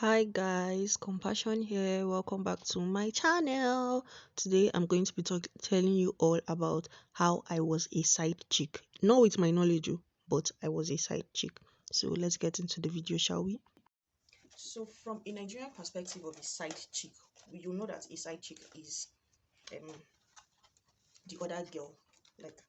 Hi guys, Compassion here. Welcome back to my channel. Today I'm going to be telling you all about how I was a side chick. Not with my knowledge, but I was a side chick. So let's get into the video, shall we? So from a Nigerian perspective of a side chick, you know that a side chick is um the other girl, like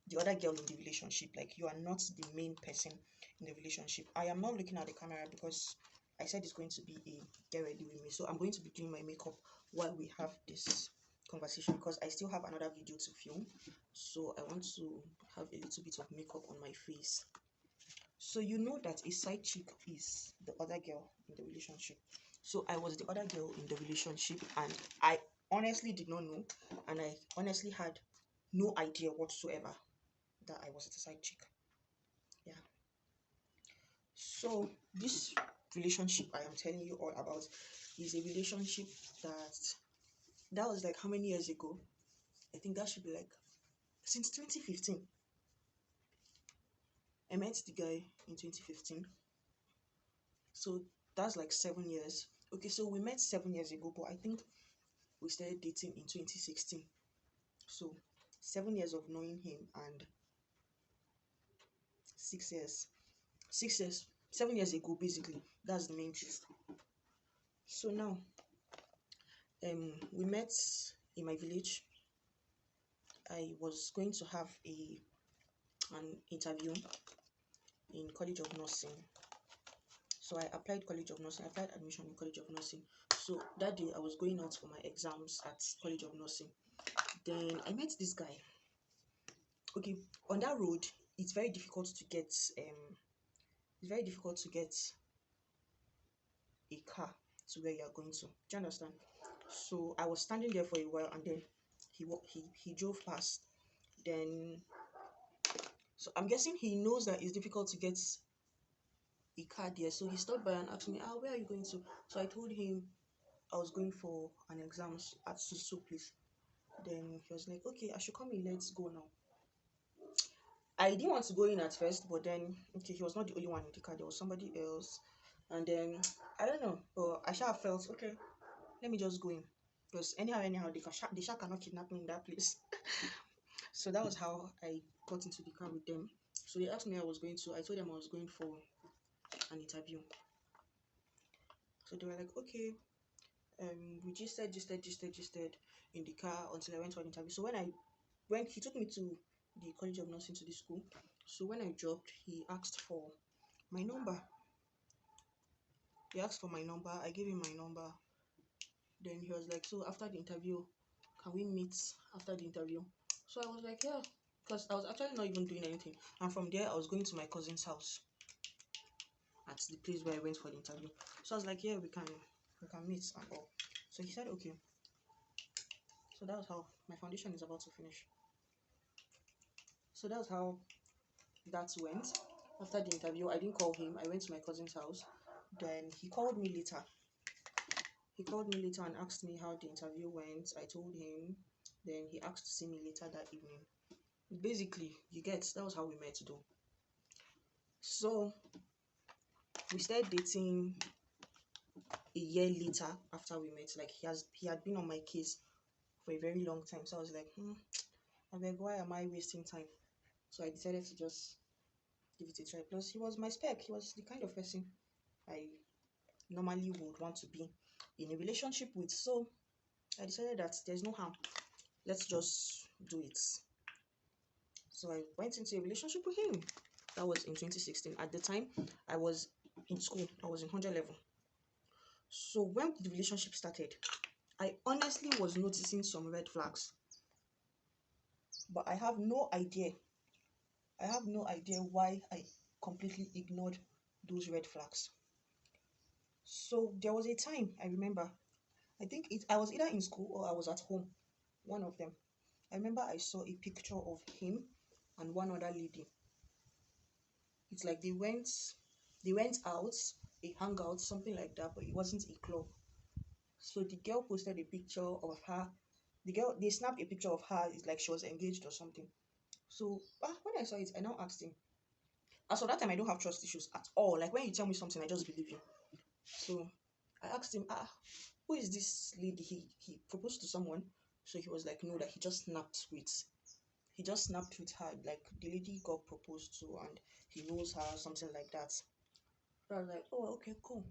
the other girl in the relationship. Like you are not the main person in the relationship. I am not looking at the camera because I said it's going to be a get ready with me. So I'm going to be doing my makeup while we have this conversation because I still have another video to film. So I want to have a little bit of makeup on my face. So you know that a side chick is the other girl in the relationship. So I was the other girl in the relationship and I honestly did not know, and I honestly had no idea whatsoever that I was a side chick. Yeah. So this relationship I am telling you all about is a relationship that was like how many years ago? I think that should be like since 2015. I met the guy in 2015. So that's like 7 years. Okay, so we met 7 years ago, but I think we started dating in 2016. So 7 years of knowing him and 6 years. 6 years. 7 years ago, basically. That's the main gist. So now we met in my village. I was going to have an interview in College of Nursing. So I applied College of Nursing. I applied admission in College of Nursing. So that day I was going out for my exams at College of Nursing. Then I met this guy. Okay, on that road, it's very difficult to get a car to where you are going to. Do you understand? So I was standing there for a while, and then he drove past. Then so I'm guessing he knows that it's difficult to get a car there. So he stopped by and asked me, where are you going to? So I told him I was going for an exam at Susu place. Then he was like, okay, I should come in, let's go now. I didn't want to go in at first, but then okay, he was not the only one in the car, there was somebody else. And then I don't know, but I sure felt okay, let me just go in. Because anyhow, the shark cannot kidnap me in that place. So that was how I got into the car with them. So they asked me I was going to, I told them I was going for an interview. So they were like, okay, we gisted in the car until I went for an interview. So when he took me to the College of Nursing, to the school, so when I dropped, he asked for my number. He asked for my number. I gave him my number. Then he was like, so after the interview, can we meet after the interview? So I was like, yeah, because I was actually not even doing anything. And from there, I was going to my cousin's house at the place where I went for the interview. So I was like, yeah, we can meet and all. So he said, okay. So that was how my foundation is about to finish. So that was how that went. After the interview, I didn't call him. I went to my cousin's house. Then he called me later. He called me later and asked me how the interview went. I told him. Then he asked to see me later that evening. Basically, you get, that was how we met though. So we started dating a year later after we met. Like he had been on my case for a very long time. So I was like, I beg, why am I wasting time? So I decided to just give it a try. Plus, he was my spec. He was the kind of person I normally would want to be in a relationship with. So I decided that there's no harm. Let's just do it. So I went into a relationship with him. That was in 2016. At the time, I was in school. I was in 100 level. So when the relationship started, I honestly was noticing some red flags. But I have no idea. I have no idea why I completely ignored those red flags. So there was a time I remember, I was either in school or I was at home, one of them. I remember I saw a picture of him and one other lady. It's like they went out, a hangout, something like that, but it wasn't a club. So the girl posted a picture of her. They snapped a picture of her. It's like she was engaged or something. So when I saw it, I now asked him. As of that time, I don't have trust issues at all. Like when you tell me something, I just believe you. So I asked him, who is this lady? He proposed to someone. So he was like, no, that he just snapped with her. Like the lady got proposed to and he knows her, something like that. So I was like, oh, okay, cool.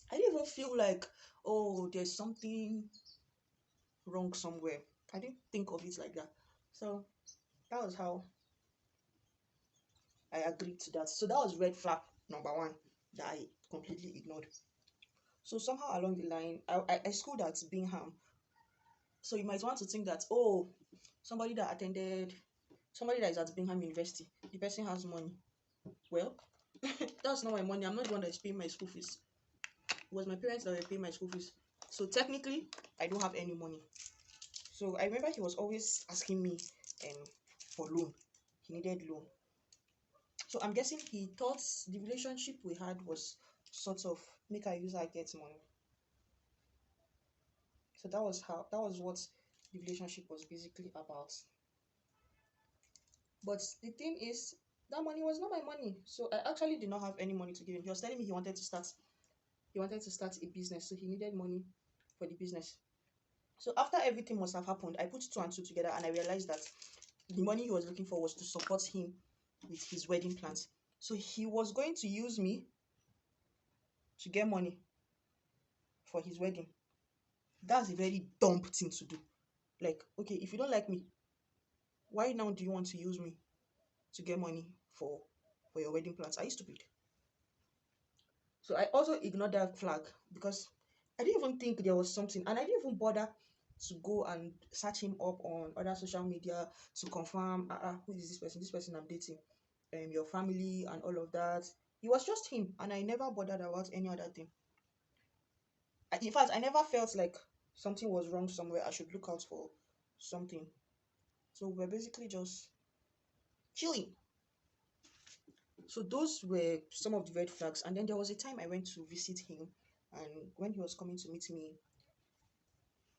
I didn't even feel like, oh, there's something wrong somewhere. I didn't think of it like that. So that was how I agreed to that. So that was red flag number one that I completely ignored. So somehow along the line, I schooled at Bingham. So you might want to think that, oh, somebody that attended, somebody that is at Bingham University, the person has money. Well, that's not my money. I'm not the one that's paying my school fees. It was my parents that were paying my school fees. So technically, I don't have any money. So I remember he was always asking me for loan. He needed loan. So I'm guessing he thought the relationship we had was sort of make our user get money. So that was what the relationship was basically about. But the thing is, that money was not my money. So I actually did not have any money to give him. He was telling me he wanted to start a business, so he needed money for the business. So after everything must have happened, I put two and two together and I realized that the money he was looking for was to support him with his wedding plans. So he was going to use me to get money for his wedding. That's a very dumb thing to do. Like, okay, if you don't like me, why now do you want to use me to get money for your wedding plans? Are you stupid? So I also ignored that flag because I didn't even think there was something, and I didn't even bother to go and search him up on other social media to confirm who is this person I'm dating, your family and all of that. It was just him, and I never bothered about any other thing. In fact, I never felt like something was wrong somewhere. I should look out for something. So we're basically just chilling. So those were some of the red flags. And then there was a time I went to visit him, and when he was coming to meet me,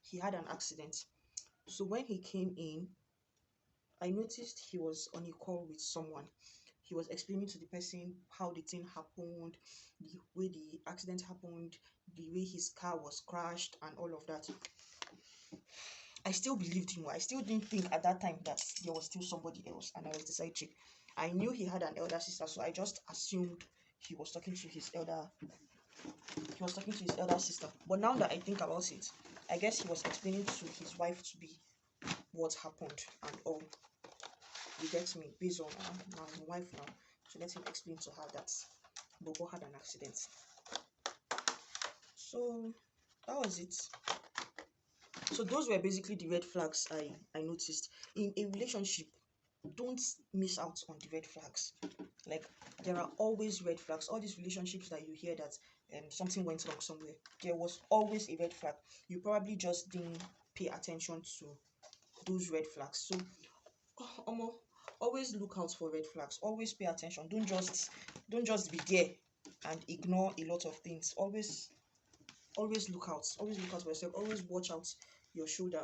he had an accident. So when he came in, I noticed he was on a call with someone. He was explaining to the person how the thing happened, the way the accident happened, the way his car was crashed, and all of that. I still believed him. I still didn't think at that time that there was still somebody else, and I was the side chick. I knew he had an elder sister, so I just assumed he was talking to his elder. He was talking to his elder sister. But now that I think about it, I guess he was explaining to his wife to be what happened and all. You get me? Based on my wife now, so let him explain to her that Bobo had an accident. So that was it. So those were basically the red flags I noticed in a relationship. Don't miss out on the red flags. Like, there are always red flags. All these relationships that you hear that something went wrong somewhere, there was always a red flag. You probably just didn't pay attention to those red flags. So always look out for red flags. Always pay attention. Don't just be there and ignore a lot of things. Always look out. Always look out for yourself. Always watch out your shoulder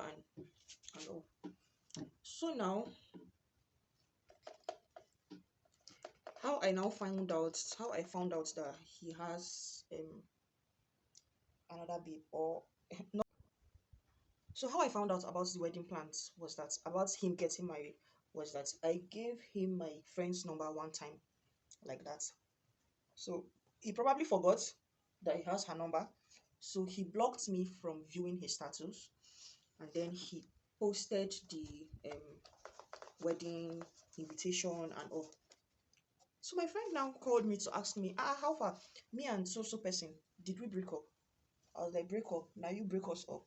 and all. So now, how I found out that he has another babe, or not. So how I found out about the wedding plans was that about him getting married was that I gave him my friend's number one time, like that. So he probably forgot that he has her number. So he blocked me from viewing his status, and then he posted the wedding invitation and all. So my friend now called me to ask me, how far? Me and so person, did we break up? I was like, break up? Now you break us up.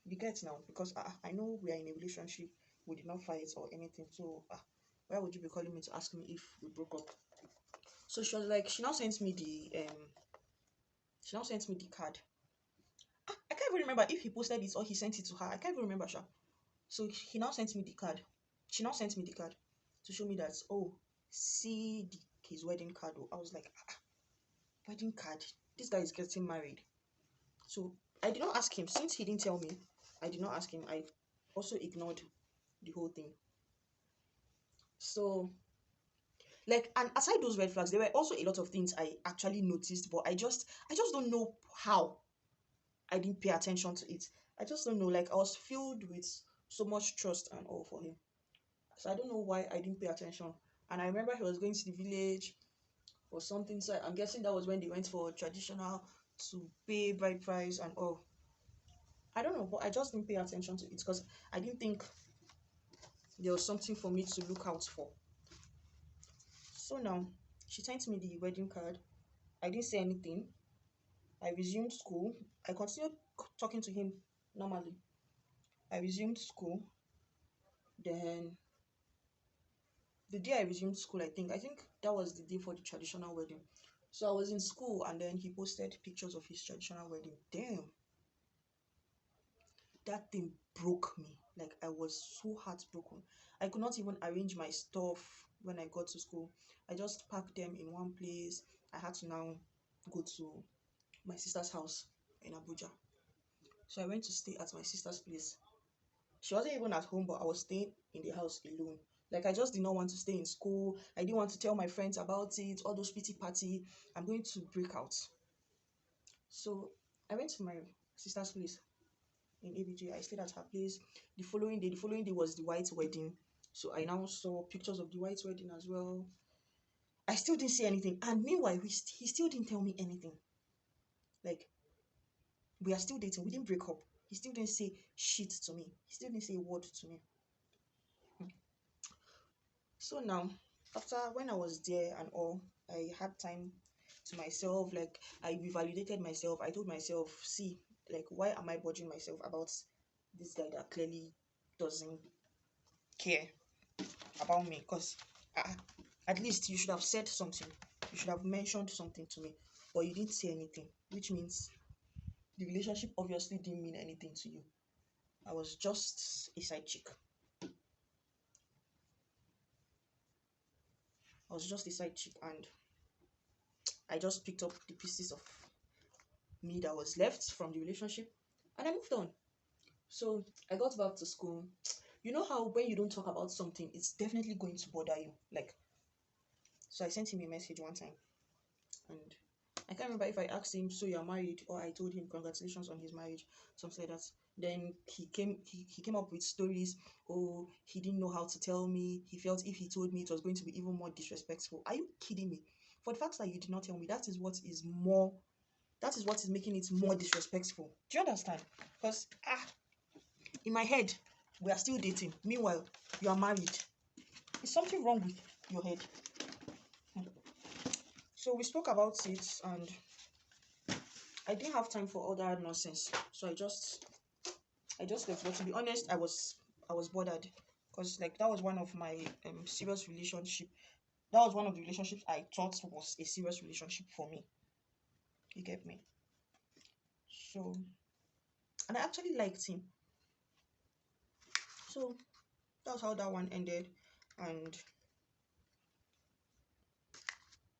You get now? Because I know we are in a relationship, we did not fight or anything. So why would you be calling me to ask me if we broke up? So she was like, she now sent me the card. I can't even remember if he posted it or he sent it to her. I can't even remember, Sha. So he now sent me the card. She now sent me the card to show me that, oh, see his wedding card. I was like, wedding card? This guy is getting married. So I did not ask him. Since he didn't tell me, I did not ask him. I also ignored the whole thing. So Like, and aside those red flags, there were also a lot of things I actually noticed, but I just don't know how I didn't pay attention to it. I just don't know. Like, I was filled with so much trust and all for him. So I don't know why I didn't pay attention. And I remember he was going to the village or something. So I'm guessing that was when they went for traditional to pay bride price and all. I don't know, but I just didn't pay attention to it because I didn't think there was something for me to look out for. So now she sent me the wedding card. I didn't say anything. I resumed school. I continued talking to him normally. I resumed school. Then the day I resumed school, I think that was the day for the traditional wedding. So I was in school and then he posted pictures of his traditional wedding. Damn, that thing broke me. Like, I was so heartbroken. I could not even arrange my stuff when I got to school. I just packed them in one place. I had to now go to my sister's house in Abuja. So I went to stay at my sister's place. She wasn't even at home, but I was staying in the house alone. Like, I just did not want to stay in school. I didn't want to tell my friends about it, all those pity party. I'm going to break out. So I went to my sister's place in ABJ. I stayed at her place. The following day was the white wedding. So I now saw pictures of the white wedding as well. I still didn't see anything. And meanwhile, he still didn't tell me anything. Like, we are still dating. We didn't break up. He still didn't say shit to me. He still didn't say a word to me. So now, after when I was there and all, I had time to myself. Like, I revalidated myself. I told myself, see, like, why am I bothering myself about this guy that clearly doesn't care about me? Because at least you should have said something. You should have mentioned something to me, but you didn't say anything, which means the relationship obviously didn't mean anything to you. I was just a side chick. I was just a side chick, and I just picked up the pieces of me that was left from the relationship and I moved on. So I got back to school. You know how when you don't talk about something, it's definitely going to bother you. Like, so I sent him a message one time and I can't remember if I asked him, so you're married, or I told him congratulations on his marriage, something like that. Then he came up with stories. Oh, he didn't know how to tell me. He felt if he told me it was going to be even more disrespectful. Are you kidding me? For the fact that you did not tell me, that is what is making it more disrespectful. Do you understand? Because in my head, we are still dating. Meanwhile, you are married. Is something wrong with your head? So we spoke about it, and I didn't have time for all that nonsense. So I just left. But to be honest, I was bothered because, like, that was one of my serious relationship. That was one of the relationships I thought was a serious relationship for me. You get me? So, and I actually liked him. So that's how that one ended. And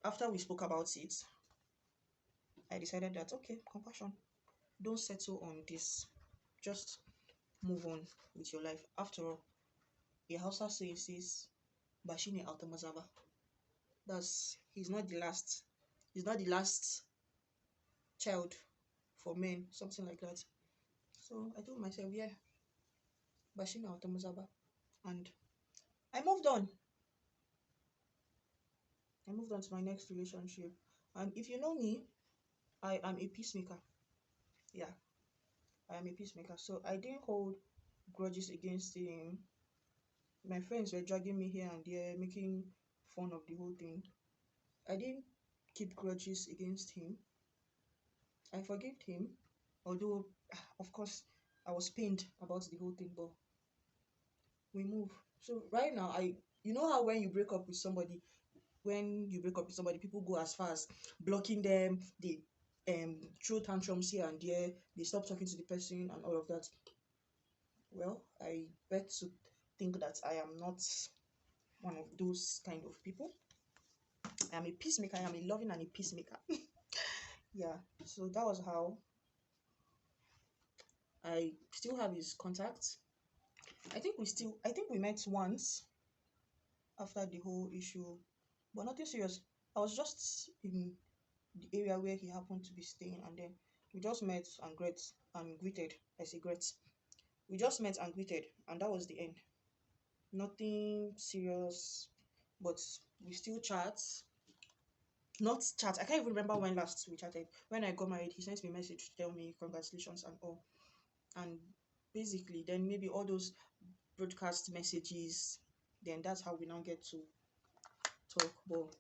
after we spoke about it, I decided that, okay, compassion, don't settle on this. Just move on with your life. After all, a Hausa saying says, Bashine Altamazaba. That's he's not the last child for men, something like that. So I told myself, yeah, Bashine Altamazaba. And I moved on. I moved on to my next relationship. And if you know me, I am a peacemaker. Yeah, I am a peacemaker. So I didn't hold grudges against him. My friends were dragging me here and there, making fun of the whole thing. I didn't keep grudges against him. I forgave him, although, of course, I was pained about the whole thing, but we move. So right now, you know how when you break up with somebody, people go as far as blocking them, they throw tantrums here and there, they stop talking to the person and all of that. Well, I bet to think that I am not one of those kind of people. I am a peacemaker. I am a loving and a peacemaker. Yeah. So that was how I still have his contact. I think we met once after the whole issue, but nothing serious. I was just in the area where he happened to be staying, and then we just met and greeted. I say great. We just met and greeted, and that was the end. Nothing serious, but we still chat. Not chat. I can't even remember when last we chatted. When I got married, he sent me a message to tell me congratulations and all. And basically, then maybe all those broadcast messages, then that's how we now get to talk. But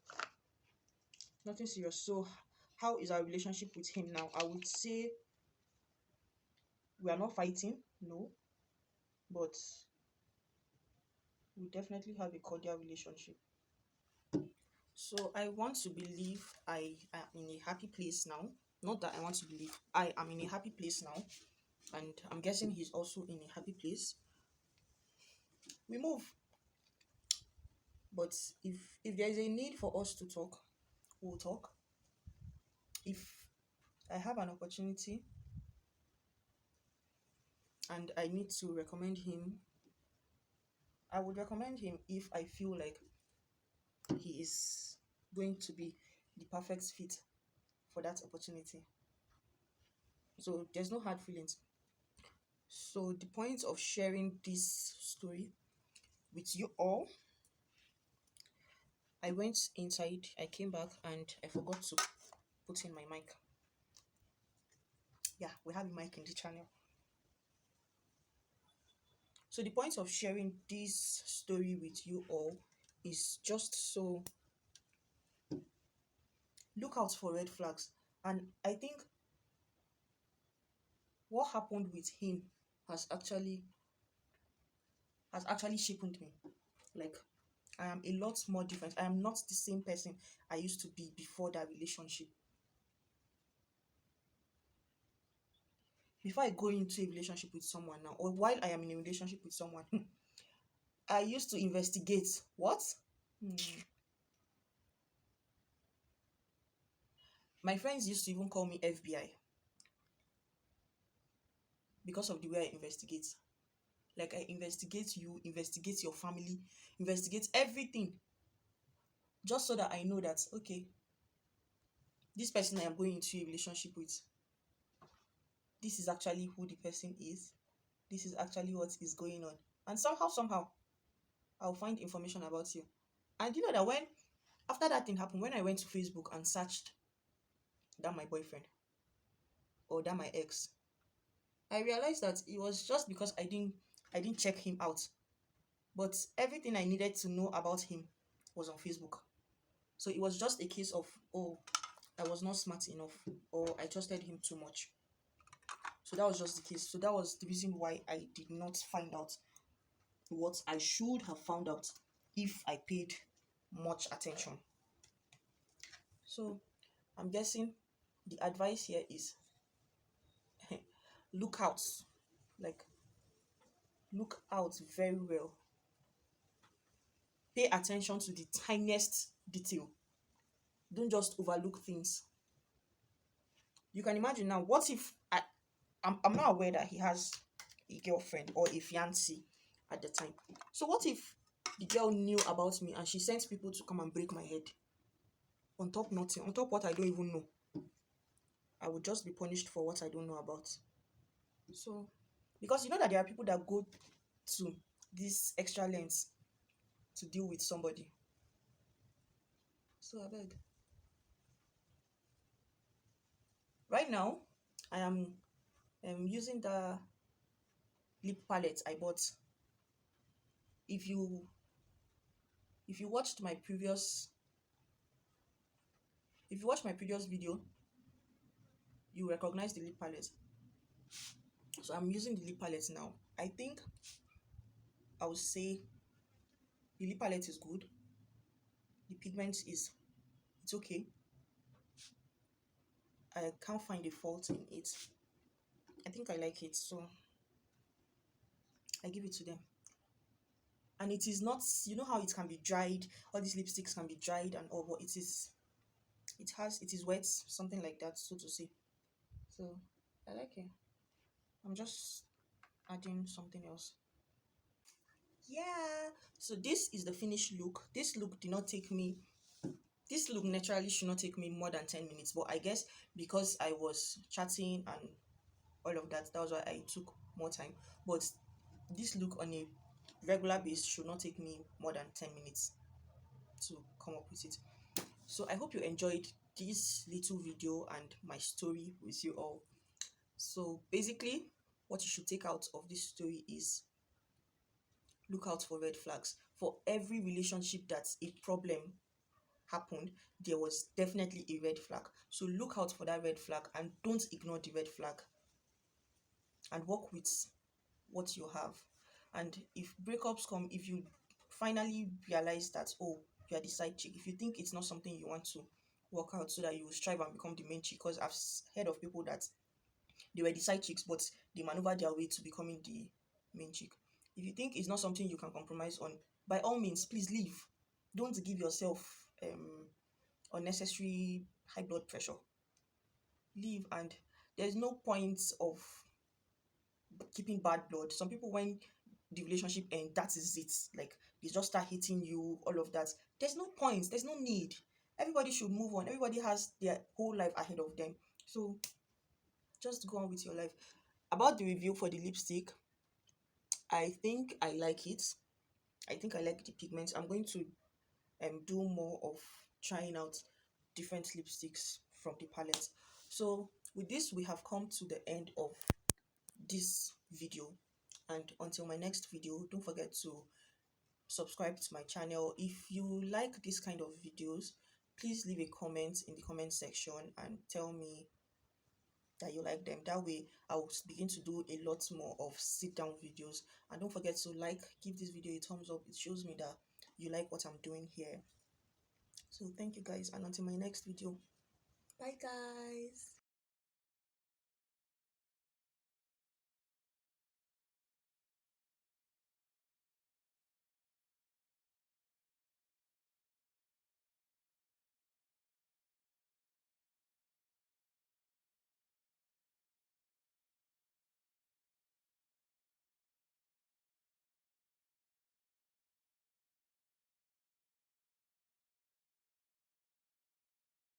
nothing serious. So, how is our relationship with him now? I would say we are not fighting, no, but we definitely have a cordial relationship. So I want to believe I am in a happy place now. Not that I want to believe, I am in a happy place now, and I'm guessing he's also in a happy place. We move, but if there is a need for us to talk, we'll talk. If I have an opportunity and I need to recommend him, I would recommend him if I feel like he is going to be the perfect fit for that opportunity. So there's no hard feelings. So the point of sharing this story with you all, I went inside, I came back, and I forgot to put in my mic. Yeah, we have a mic in the channel. So the point of sharing this story with you all is just so look out for red flags. And I think what happened with him has actually shaped me. Like, I am a lot more different. I am not the same person I used to be before that relationship. Before I go into a relationship with someone now, or while I am in a relationship with someone, I used to investigate. What? Hmm. My friends used to even call me FBI because of the way I investigate. Like, I investigate you, investigate your family, investigate everything, just so that I know that, okay, this person I am going into a relationship with, this is actually who the person is. This is actually what is going on. And somehow, I'll find information about you. And you know that after that thing happened, when I went to Facebook and searched that my boyfriend or that my ex, I realized that it was just because I didn't check him out. But everything I needed to know about him was on Facebook. So it was just a case of, oh, I was not smart enough, or I trusted him too much. So that was just the case. So that was the reason why I did not find out what I should have found out if I paid much attention. So I'm guessing the advice here is look out. Like, look out very well. Pay attention to the tiniest detail. Don't just overlook things. You can imagine now, what if I'm not aware that he has a girlfriend or a fiancé at the time. So what if the girl knew about me and she sent people to come and break my head? On top nothing, on top what I don't even know. I would just be punished for what I don't know about. So, because you know that there are people that go to this extra lengths to deal with somebody. So I beg. Right now, I am using the lip palette I bought. If you watched my previous video, you recognize the lip palette. So I'm using the lip palette now. I think I would say the lip palette is good. The pigment it's okay. I can't find a fault in it. I think I like it, so I give it to them. And it is not, you know how it can be dried, all these lipsticks can be dried and all, but it is wet, something like that, so to say. So I like it. I'm just adding something else. Yeah, so this is the finished look. This look did not take me This look naturally should not take me more than 10 minutes, but I guess because I was chatting and all of that, that was why I took more time. But this look on a regular base should not take me more than 10 minutes to come up with it. So I hope you enjoyed this little video and my story with you all. So basically, what you should take out of this story is look out for red flags. For every relationship that's a problem happened, there was definitely a red flag. So look out for that red flag and don't ignore the red flag and work with what you have. And if breakups come, if you finally realize that, oh, you are the side chick, if you think it's not something you want to work out so that you will strive and become the main chick, because I've heard of people that they were the side chicks, but they maneuver their way to becoming the main chick. If you think it's not something you can compromise on, by all means, please leave. Don't give yourself unnecessary high blood pressure. Leave, and there's no point of keeping bad blood. Some people, when the relationship ends, that is it. Like, they just start hitting you, all of that. There's no point, there's no need. Everybody should move on. Everybody has their whole life ahead of them. So just go on with your life. About the review for the lipstick, I think I like it. I think I like the pigments. I'm going to do more of trying out different lipsticks from the palette. So with this, we have come to the end of this video, and until my next video, don't forget to subscribe to my channel. If you like this kind of videos, please leave a comment in the comment section and tell me that you like them. That way I will begin to do a lot more of sit down videos. And don't forget to give this video a thumbs up. It shows me that you like what I'm doing here. So thank you guys, and until my next video, bye guys.